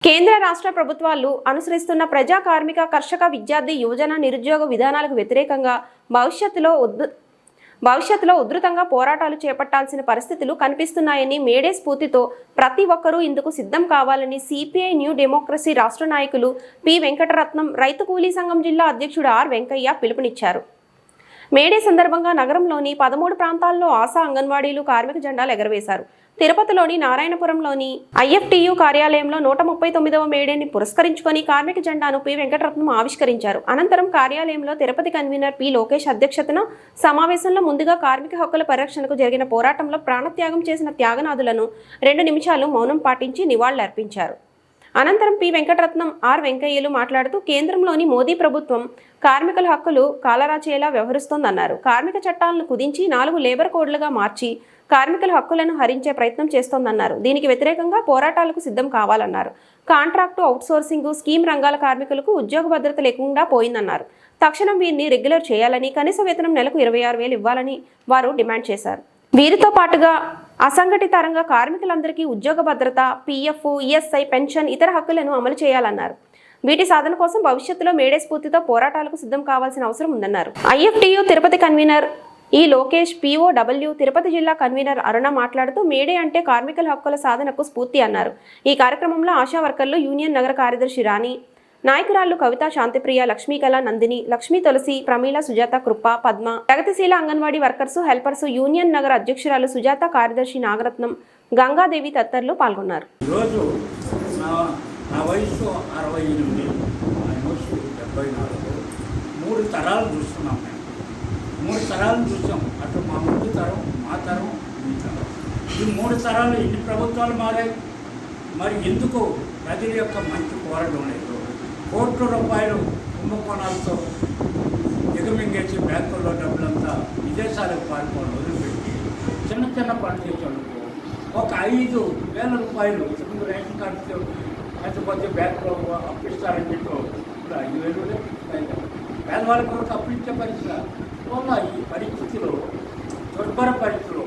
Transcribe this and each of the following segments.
కేంద్ర రాష్ట్ర ప్రభుత్వాలు అనుసరిస్తున్న ప్రజా కార్మిక కర్షక విద్యార్థి యువజన నిరుద్యోగ విధానాలకు వ్యతిరేకంగా భవిష్యత్తులో ఉధృతంగా పోరాటాలు చేపట్టాల్సిన పరిస్థితులు కనిపిస్తున్నాయని మేడే స్ఫూర్తితో ప్రతి ఒక్కరూ ఇందుకు సిద్ధం కావాలని సిపిఐ న్యూ డెమోక్రసీ రాష్ట్ర నాయకులు పి వెంకటరత్నం, రైతు కూలీ సంఘం జిల్లా అధ్యక్షుడు ఆర్ వెంకయ్య పిలుపునిచ్చారు. మేడే సందర్భంగా నగరంలోని 13 ప్రాంతాల్లో ఆశా అంగన్వాడీలు కార్మిక జెండాలు ఎగరవేశారు. తిరుపతిలోని నారాయణపురంలోని ఐఎఫ్టియు కార్యాలయంలో 139వ మేడేని పురస్కరించుకొని కార్మిక జెండాను పి వెంకటరత్నం ఆవిష్కరించారు. అనంతరం కార్యాలయంలో తిరుపతి కన్వీనర్ పి లోకేష్ అధ్యక్షతన సమావేశంలో ముందుగా కార్మిక హక్కుల పరిరక్షణకు జరిగిన పోరాటంలో ప్రాణత్యాగం చేసిన త్యాగనాదులను 2 నిమిషాలు మౌనం పాటించి నివాళులర్పించారు. అనంతరం పి వెంకటరత్నం, ఆర్ వెంకయ్యలు మాట్లాడుతూ కేంద్రంలోని మోదీ ప్రభుత్వం కార్మికుల హక్కులు కాలరాచేలా వ్యవహరిస్తోందన్నారు. కార్మిక చట్టాలను కుదించి 4 లేబర్ కోడ్లుగా మార్చి కార్మికుల హక్కులను హరించే ప్రయత్నం చేస్తోందన్నారు. దీనికి వ్యతిరేకంగా పోరాటాలకు సిద్ధం కావాలన్నారు. కాంట్రాక్టు, అవుట్సోర్సింగ్, స్కీమ్ రంగాల కార్మికులకు ఉద్యోగ భద్రత లేకుండా పోయిందన్నారు. తక్షణం వీరిని రెగ్యులర్ చేయాలని, కనీస వేతనం నెలకు 26,000 ఇవ్వాలని వారు డిమాండ్ చేశారు. వీరితో పాటుగా అసంఘటిత రంగ కార్మికులందరికీ ఉద్యోగ భద్రత, పిఎఫ్, ఈఎస్ఐ, పెన్షన్, ఇతర హక్కులను అమలు చేయాలన్నారు. వీటి సాధన కోసం భవిష్యత్తులో మేడే స్ఫూర్తితో పోరాటాలకు సిద్ధం కావాల్సిన అవసరం ఉందన్నారు. ఐఎఫ్టియు తిరుపతి కన్వీనర్ ఈ లోకేష్, పిఓడబ్ల్యూ తిరుపతి జిల్లా కన్వీనర్ అరుణ మాట్లాడుతూ మేడే అంటే కార్మికుల హక్కుల సాధనకు స్ఫూర్తి అన్నారు. ఈ కార్యక్రమంలో ఆశా వర్కర్లు, యూనియన్ నగర కార్యదర్శి రాణి, నాయకురాళ్లు కవిత, శాంతిప్రియ, లక్ష్మీకళ, నందిని, లక్ష్మీ, తులసి, ప్రమీల, సుజాత, కృప, పద్మ, ప్రగతిశీల అంగన్వాడీ వర్కర్సు, హెల్పర్సు, యూనియన్ నగర అధ్యక్షురాలు సుజాత, కార్యదర్శి నాగరత్నం, గంగాదేవి తదితరులు పాల్గొన్నారు. మూడు తరాలు చూసాం. అటు మా ముందు తరం, మా తరం, ఈ తరం. ఈ 3 తరాలు ఎన్ని ప్రభుత్వాలు మారాయి. మరి ఎందుకు ప్రజల యొక్క మంచి పోరాటం లేదు? కోట్ల రూపాయలు కుంభకోణాలతో దిగమింగేసి బ్యాంకుల్లో డబ్బులంతా విదేశాలకు పారిపోవడం వదిలిపెట్టి చిన్న చిన్న పనులు చేసేందుకు ఒక 5,000 రూపాయలు రేషన్ కార్డు లేకపోతే బ్యాంకులో అప్పిస్తారని చెప్పి ఇప్పుడు 5,000 పేదవాళ్ళ కొరకు అప్పించే పరిస్థితి వల్ల ఈ పరిస్థితిలో, దుర్భర పరిస్థితిలో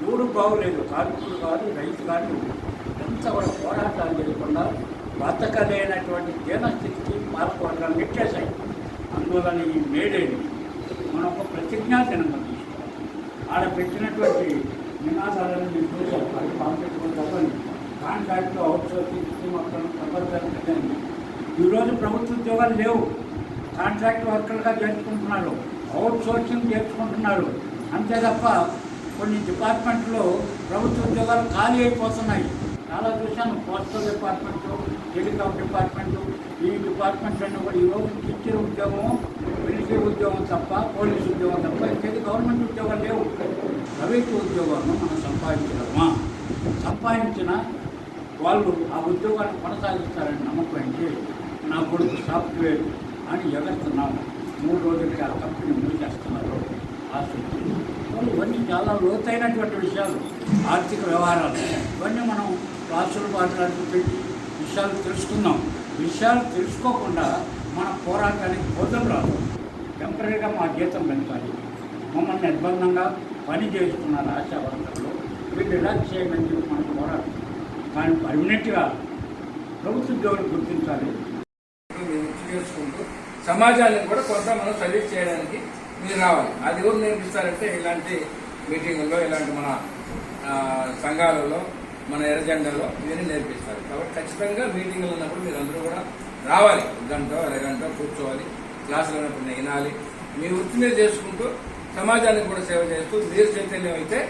ఎవరు బాగులేదు. కార్మికులు కాదు, రైతు కాదు, ఎంత కూడా పోరాటాలు చేయకుండా బతకలేనటువంటి దీనస్థితికి పాల్గొనడం నెట్టేశాయి. అందువలన ఈ మేడేని మనం ఒక ప్రతిజ్ఞా దినంగా తీసుకోవాలి. ఆడ పెట్టినటువంటి నినాదాలను నేను చూసాను. అది పంపించుకుంటామని కాంట్రాక్ట్లో అవుట్సోర్సింగ్ మొత్తం ప్రపంచాన్ని ఈరోజు ప్రభుత్వ ఉద్యోగాలు లేవు. కాంట్రాక్ట్ వర్కర్గా చేర్చుకుంటున్నారు, అవుట్సోర్సింగ్ చేర్చుకుంటున్నారు. అంతే తప్ప కొన్ని డిపార్ట్మెంట్లో ప్రభుత్వ ఉద్యోగాలు ఖాళీ అయిపోతున్నాయి. చాలా చూశాను. పోస్టల్ డిపార్ట్మెంటు, టెలికాం డిపార్ట్మెంటు, ఈ డిపార్ట్మెంట్లన్నీ కూడా ఈరోజు టీచర్ ఉద్యోగం, మిలిటరీ ఉద్యోగం తప్ప, పోలీసు ఉద్యోగం తప్ప ఇంకేది గవర్నమెంట్ ఉద్యోగాలు లేవు. ప్రైవేట్ ఉద్యోగాలను మనం సంపాదించగలమా? సంపాదించిన వాళ్ళు ఆ ఉద్యోగాన్ని కొనసాగిస్తారని నమ్మకం ఏంటి? నా కొడుకు సాఫ్ట్వేర్ అని ఎగరుతున్నాము. 3 రోజులకి ఆ కంపెనీ మూసేస్తున్నారు. ఇవన్నీ చాలా లోతైనటువంటి విషయాలు, ఆర్థిక వ్యవహారాలు. ఇవన్నీ మనం క్లాసులు మాట్లాడుతూ పెట్టి విషయాలు తెలుసుకుందాం. విషయాలు తెలుసుకోకుండా మన పోరాటానికి బోధం రాదు. టెంపరీగా మా జీతం పెంచాలి, మమ్మల్ని నిర్బంధంగా పని చేస్తున్నారు ఆశా వర్కర్లు. వీళ్ళు రిలాక్స్ చేయమని చెప్పి మనకు పోరాటం. కానీ పర్మనెంట్గా ప్రభుత్వ ఉద్యోగులు గుర్తించాలి. చేసుకుంటూ సమాజాన్ని కూడా కొంత మనం సర్వీస్ చేయడానికి మీరు రావాలి. అది ఎవరు నేర్పిస్తారంటే ఇలాంటి మీటింగుల్లో, ఇలాంటి మన సంఘాలలో, మన ఎర్రజెండాలో ఇవన్నీ నేర్పిస్తారు. కాబట్టి ఖచ్చితంగా మీటింగులు ఉన్నప్పుడు మీరు అందరూ కూడా రావాలి. 1 గంట 2 గంట కూర్చోవాలి. క్లాసులు ఉన్నప్పుడు వినాలి. మీ వృత్తి మీద చేసుకుంటూ సమాజానికి కూడా సేవ చేస్తూ మీరు చైతన్యం అయితే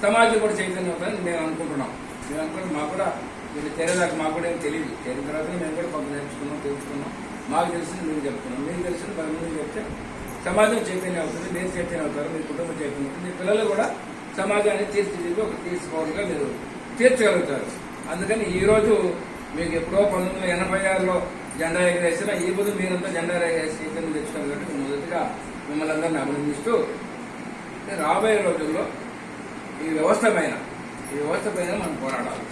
సమాజం కూడా చైతన్యం అవుతుందని మేము అనుకుంటున్నాం. మేము అనుకుంటే మాకు కూడా మీరు చేరేదాకా మాకు కూడా ఏం తెలియదు. చేరిన తర్వాత మేము కూడా కొంత నేర్చుకున్నాం, తెలుసుకున్నాం. మాకు తెలిసింది మీరు చెప్తున్నాం, మీకు తెలిసింది 10 మందికి చెప్తే సమాజం చైతన్యం అవుతుంది. మీరు చైతన్యం అవుతారు, మీ కుటుంబం చైతన్యం అవుతుంది. మీ పిల్లలు కూడా సమాజాన్ని తీర్చిదిద్ది ఒక తీర్చుకోవడంగా మీరు తీర్చగలుగుతారు. అందుకని ఈరోజు మీకు ఎప్పుడో 1986లో జెండా ఎగరేసినా ఈ బదులు మీరంతా జెండా ఎగరేసి చైతన్యం తెచ్చుకోగలిగితే మొదటిగా మిమ్మల్ని అందరినీ అభినందిస్తూ రాబోయే రోజుల్లో ఈ వ్యవస్థ పైన మనం పోరాడాలి.